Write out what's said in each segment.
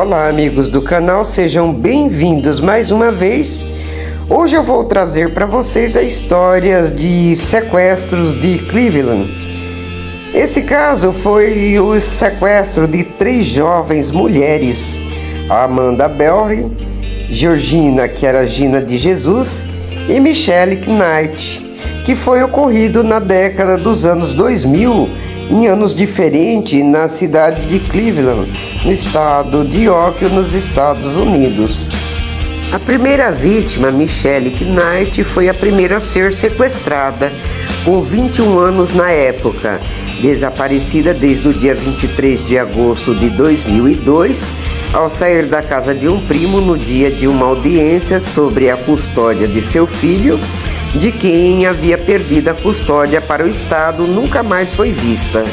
Olá amigos do canal, sejam bem-vindos mais uma vez. Hoje eu vou trazer para vocês a história de sequestros de Cleveland. Esse caso foi o sequestro de 3 jovens mulheres, Amanda Belry, Georgina, que era Gina de Jesus, e Michelle Knight, que foi ocorrido na década dos anos 2000, em anos diferentes, na cidade de Cleveland, no estado de Ohio, nos Estados Unidos. A primeira vítima, Michelle Knight, foi a primeira a ser sequestrada, com 21 anos na época, desaparecida desde o dia 23 de agosto de 2002, ao sair da casa de um primo no dia de uma audiência sobre a custódia de seu filho, de quem havia perdido a custódia para o Estado, nunca mais foi vista.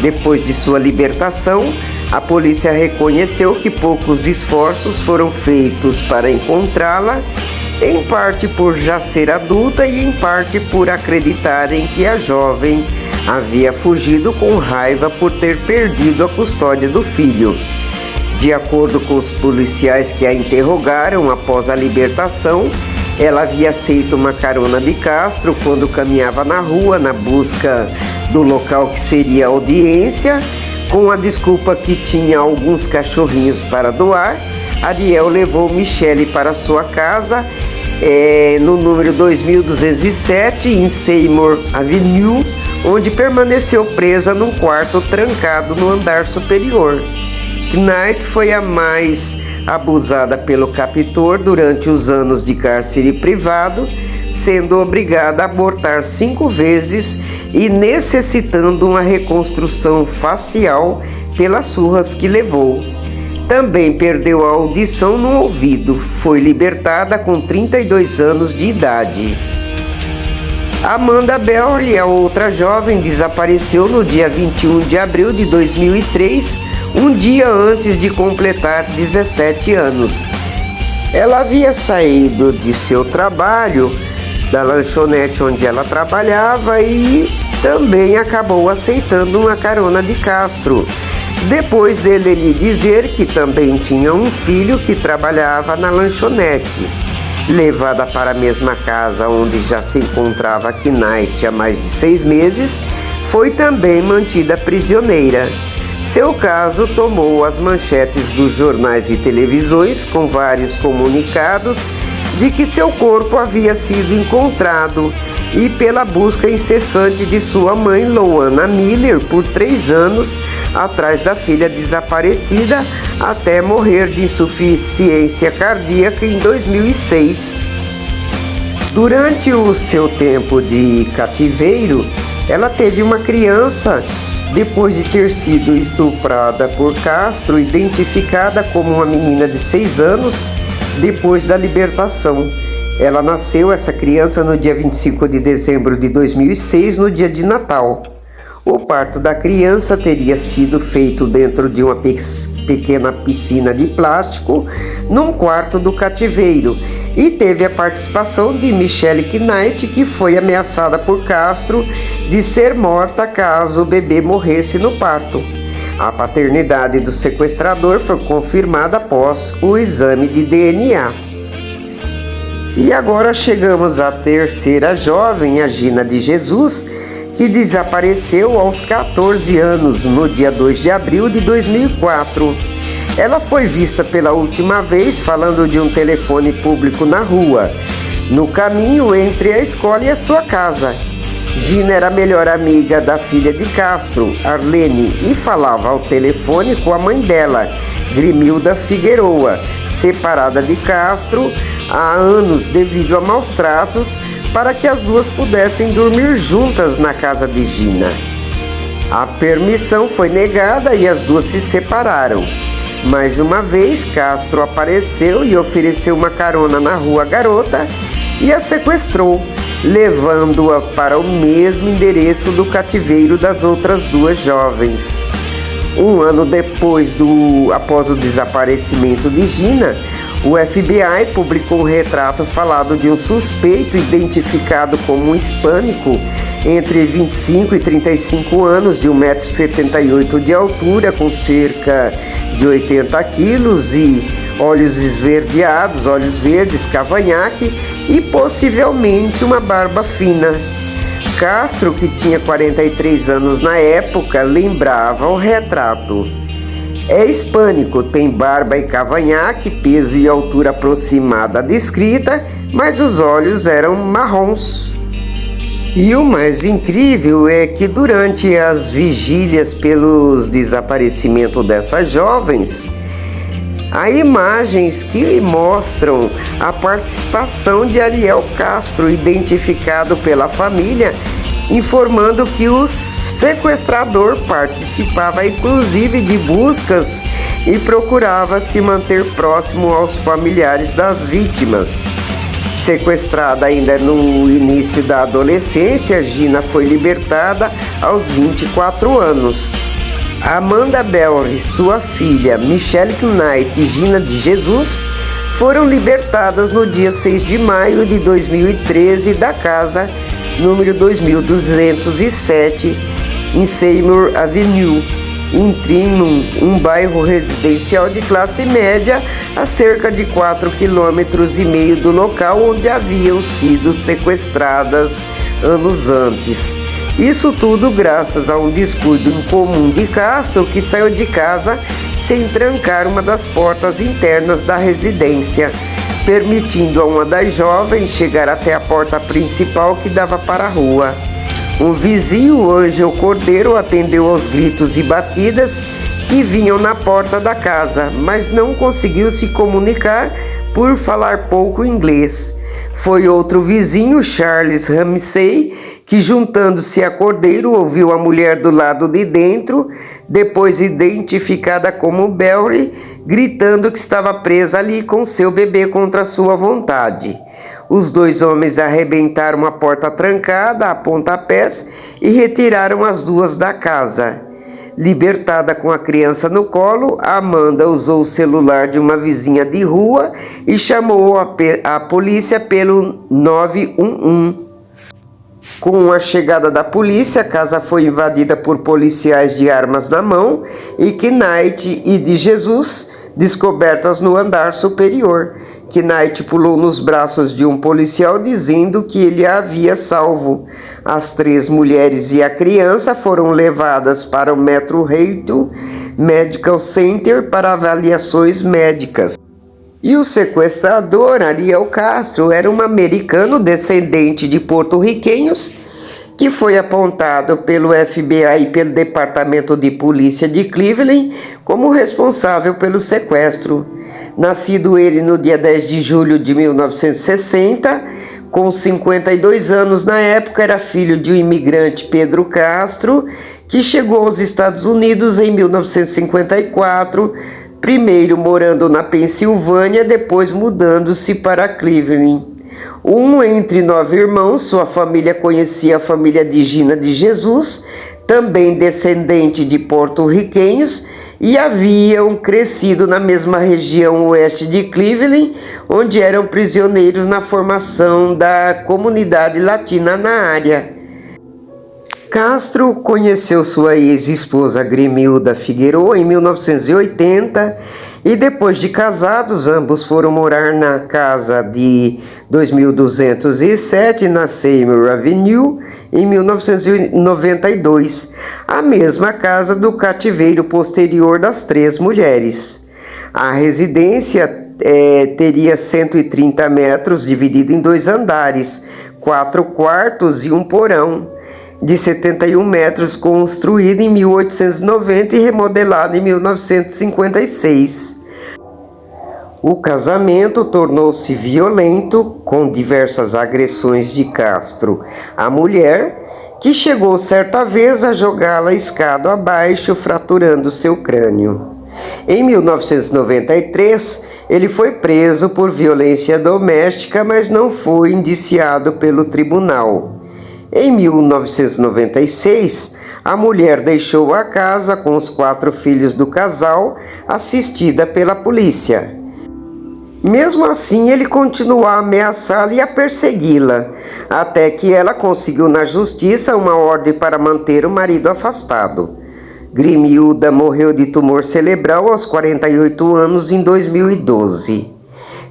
Depois de sua libertação, a polícia reconheceu que poucos esforços foram feitos para encontrá-la, em parte por já ser adulta e em parte por acreditarem que a jovem havia fugido com raiva por ter perdido a custódia do filho. De acordo com os policiais que a interrogaram após a libertação, ela havia aceito uma carona de Castro quando caminhava na rua na busca do local que seria a audiência. Com a desculpa que tinha alguns cachorrinhos para doar, Ariel levou Michelle para sua casa no número 2207 em Seymour Avenue, onde permaneceu presa num quarto trancado no andar superior. Knight foi a mais abusada pelo captor durante os anos de cárcere privado, sendo obrigada a abortar 5 vezes e necessitando uma reconstrução facial pelas surras que levou. Também perdeu a audição no ouvido. Foi libertada com 32 anos de idade. Amanda Belry, a outra jovem, desapareceu no dia 21 de abril de 2003, um dia antes de completar 17 anos. Ela havia saído de seu trabalho, da lanchonete onde ela trabalhava, e também acabou aceitando uma carona de Castro, depois dele lhe dizer que também tinha um filho que trabalhava na lanchonete. Levada para a mesma casa onde já se encontrava Knight há mais de 6 meses, foi também mantida prisioneira. Seu caso tomou as manchetes dos jornais e televisões, com vários comunicados de que seu corpo havia sido encontrado, e pela busca incessante de sua mãe, Loana Miller, por 3 anos atrás da filha desaparecida, até morrer de insuficiência cardíaca em 2006. Durante o seu tempo de cativeiro, ela teve uma criança. Depois de ter sido estuprada por Castro, identificada como uma menina de 6 anos, depois da libertação. Ela nasceu, essa criança, no dia 25 de dezembro de 2006, no dia de Natal. O parto da criança teria sido feito dentro de uma pequena piscina de plástico, num quarto do cativeiro, e teve a participação de Michelle Knight, que foi ameaçada por Castro de ser morta caso o bebê morresse no parto. A paternidade do sequestrador foi confirmada após o exame de DNA. E agora chegamos à terceira jovem, a Gina de Jesus, que desapareceu aos 14 anos, no dia 2 de abril de 2004. Ela foi vista pela última vez falando de um telefone público na rua, no caminho entre a escola e a sua casa. Gina era a melhor amiga da filha de Castro, Arlene, e falava ao telefone com a mãe dela, Grimilda Figueroa, separada de Castro há anos devido a maus tratos, para que as duas pudessem dormir juntas na casa de Gina. A permissão foi negada e as duas se separaram. Mais uma vez, Castro apareceu e ofereceu uma carona na Rua Garota e a sequestrou, levando-a para o mesmo endereço do cativeiro das outras 2 jovens. Um ano depois após o desaparecimento de Gina, O FBI publicou um retrato falado de um suspeito identificado como um hispânico entre 25 e 35 anos, de 1,78 m de altura, com cerca de 80 quilos e olhos esverdeados, olhos verdes, cavanhaque e possivelmente uma barba fina. Castro, que tinha 43 anos na época, lembrava o retrato. É hispânico, tem barba e cavanhaque, peso e altura aproximada da descrita, mas os olhos eram marrons. E o mais incrível é que durante as vigílias pelos desaparecimentos dessas jovens, há imagens que mostram a participação de Ariel Castro, identificado pela família, informando que o sequestrador participava inclusive de buscas e procurava se manter próximo aos familiares das vítimas. Sequestrada ainda no início da adolescência, Gina foi libertada aos 24 anos. Amanda Belry, sua filha, Michelle Knight e Gina de Jesus foram libertadas no dia 6 de maio de 2013 da casa número 2207, em Seymour Avenue, em Trinum, um bairro residencial de classe média, a cerca de 4,5 km do local onde haviam sido sequestradas anos antes. Isso tudo graças a um descuido incomum de Castro, que saiu de casa sem trancar uma das portas internas da residência, permitindo a uma das jovens chegar até a porta principal que dava para a rua. Um vizinho, Ângelo Cordeiro, atendeu aos gritos e batidas que vinham na porta da casa, mas não conseguiu se comunicar por falar pouco inglês. Foi outro vizinho, Charles Ramsey, que, juntando-se a Cordeiro, ouviu a mulher do lado de dentro, depois identificada como Belry, gritando que estava presa ali com seu bebê contra sua vontade. Os dois homens arrebentaram a porta trancada a pontapés e retiraram as duas da casa. Libertada com a criança no colo, Amanda usou o celular de uma vizinha de rua e chamou a polícia pelo 911. Com a chegada da polícia, a casa foi invadida por policiais de armas na mão e Knight e de Jesus descobertas no andar superior. Knight pulou nos braços de um policial dizendo que ele a havia salvo. As 3 mulheres e a criança foram levadas para o Metropolitan Medical Center para avaliações médicas. E o sequestrador, Ariel Castro, era um americano descendente de porto-riquenhos que foi apontado pelo FBI e pelo Departamento de Polícia de Cleveland como responsável pelo sequestro. Nascido ele no dia 10 de julho de 1960, com 52 anos na época, era filho de um imigrante, Pedro Castro, que chegou aos Estados Unidos em 1954, primeiro morando na Pensilvânia, depois mudando-se para Cleveland. Um entre 9 irmãos, sua família conhecia a família de Gina de Jesus, também descendente de porto-riquenhos, e haviam crescido na mesma região oeste de Cleveland, onde eram prisioneiros na formação da comunidade latina na área. Castro conheceu sua ex-esposa Grimilda Figueroa em 1980 e depois de casados, ambos foram morar na casa de 2207 na Seymour Avenue em 1992, a mesma casa do cativeiro posterior das 3 mulheres. A residência teria 130 metros, dividido em 2 andares, 4 quartos e um porão, de 71 metros, construído em 1890 e remodelado em 1956. O casamento tornou-se violento, com diversas agressões de Castro à mulher, que chegou certa vez a jogá-la escada abaixo, fraturando seu crânio. Em 1993, ele foi preso por violência doméstica, mas não foi indiciado pelo tribunal. Em 1996, a mulher deixou a casa com os 4 filhos do casal, assistida pela polícia. Mesmo assim, ele continuou a ameaçá-la e a persegui-la, até que ela conseguiu na justiça uma ordem para manter o marido afastado. Grimilda morreu de tumor cerebral aos 48 anos em 2012.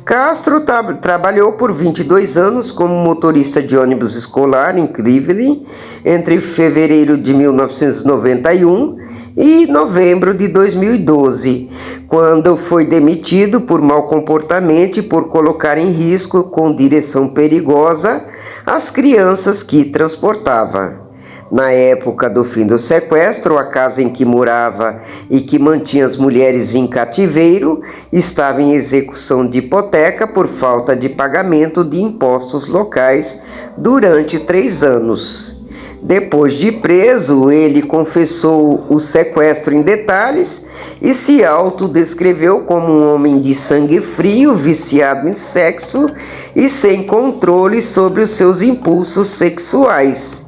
Castro trabalhou por 22 anos como motorista de ônibus escolar em Cleveland entre fevereiro de 1991 e novembro de 2012, quando foi demitido por mau comportamento e por colocar em risco com direção perigosa as crianças que transportava. Na época do fim do sequestro, a casa em que morava e que mantinha as mulheres em cativeiro estava em execução de hipoteca por falta de pagamento de impostos locais durante 3 anos. Depois de preso, ele confessou o sequestro em detalhes e se autodescreveu como um homem de sangue frio, viciado em sexo e sem controle sobre os seus impulsos sexuais.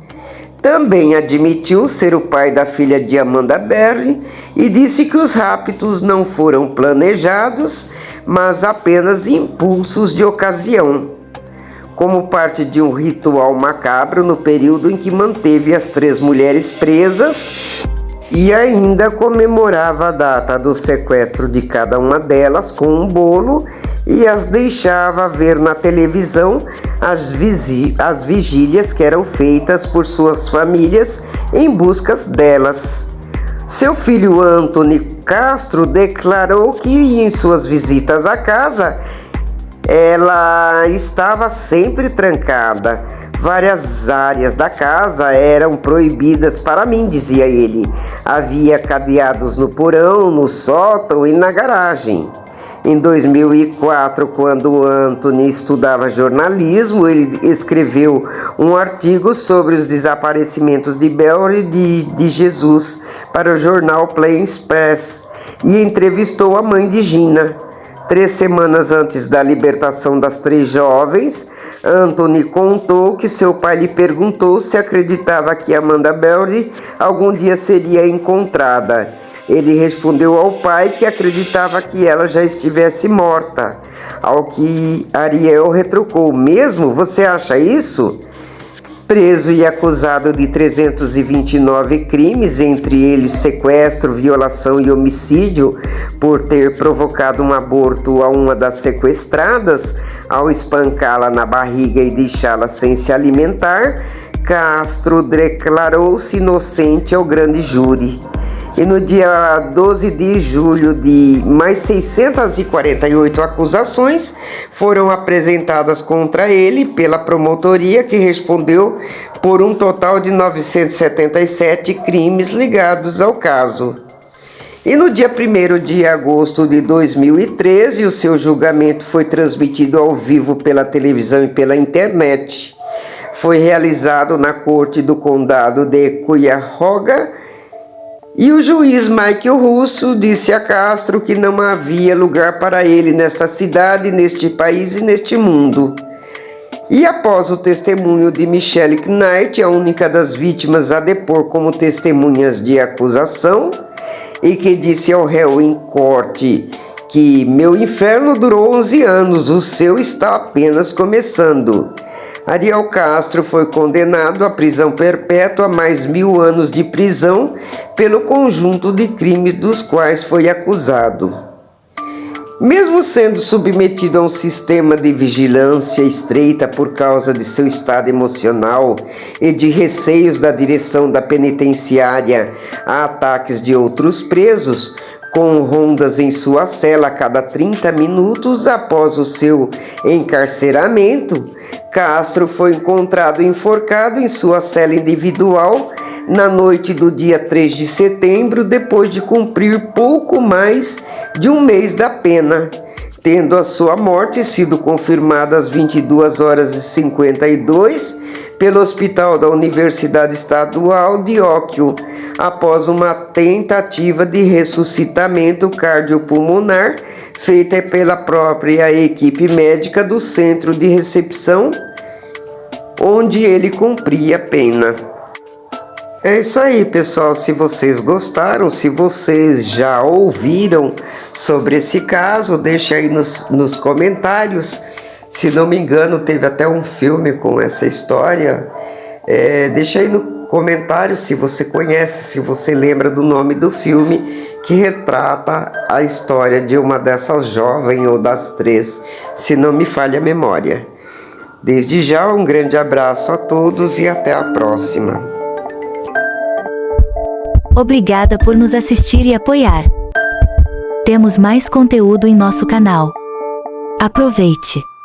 Também admitiu ser o pai da filha de Amanda Berry e disse que os raptos não foram planejados, mas apenas impulsos de ocasião, como parte de um ritual macabro no período em que manteve as 3 mulheres presas e ainda comemorava a data do sequestro de cada uma delas com um bolo e as deixava ver na televisão as vigílias que eram feitas por suas famílias em busca delas. Seu filho Anthony Castro declarou que em suas visitas à casa ela estava sempre trancada. Várias áreas da casa eram proibidas para mim, dizia ele. Havia cadeados no porão, no sótão e na garagem. Em 2004, quando Anthony estudava jornalismo, ele escreveu um artigo sobre os desaparecimentos de Berry de Jesus para o jornal Plain Express e entrevistou a mãe de Gina. 3 semanas antes da libertação das 3 jovens, Anthony contou que seu pai lhe perguntou se acreditava que Amanda Berry algum dia seria encontrada. Ele respondeu ao pai que acreditava que ela já estivesse morta, ao que Ariel retrucou: mesmo? Você acha isso? Preso e acusado de 329 crimes, entre eles sequestro, violação e homicídio, por ter provocado um aborto a uma das sequestradas, ao espancá-la na barriga e deixá-la sem se alimentar, Castro declarou-se inocente ao grande júri. E no dia 12 de julho, de mais 648 acusações foram apresentadas contra ele pela promotoria, que respondeu por um total de 977 crimes ligados ao caso. E no dia 1º de agosto de 2013, o seu julgamento foi transmitido ao vivo pela televisão e pela internet. Foi realizado na corte do condado de Cuyahoga. E o juiz Michael Russo disse a Castro que não havia lugar para ele nesta cidade, neste país e neste mundo. E após o testemunho de Michelle Knight, a única das vítimas a depor como testemunhas de acusação, e que disse ao réu em corte que meu inferno durou 11 anos, o seu está apenas começando. Ariel Castro foi condenado à prisão perpétua a mais 1000 anos de prisão pelo conjunto de crimes dos quais foi acusado. Mesmo sendo submetido a um sistema de vigilância estreita por causa de seu estado emocional e de receios da direção da penitenciária a ataques de outros presos, com rondas em sua cela a cada 30 minutos após o seu encarceramento, Castro foi encontrado enforcado em sua cela individual na noite do dia 3 de setembro, depois de cumprir pouco mais de um mês da pena, tendo a sua morte sido confirmada às 22h52 pelo Hospital da Universidade Estadual de Ohio, após uma tentativa de ressuscitamento cardiopulmonar feita pela própria equipe médica do centro de recepção onde ele cumpria a pena. É isso aí, pessoal. Se vocês gostaram, se vocês já ouviram sobre esse caso, deixa aí nos comentários. Se não me engano, teve até um filme com essa história. Deixa aí no comentário se você conhece, se você lembra do nome do filme que retrata a história de uma dessas jovens ou das três, se não me falha a memória. Desde já, um grande abraço a todos e até a próxima. Obrigada por nos assistir e apoiar. Temos mais conteúdo em nosso canal. Aproveite!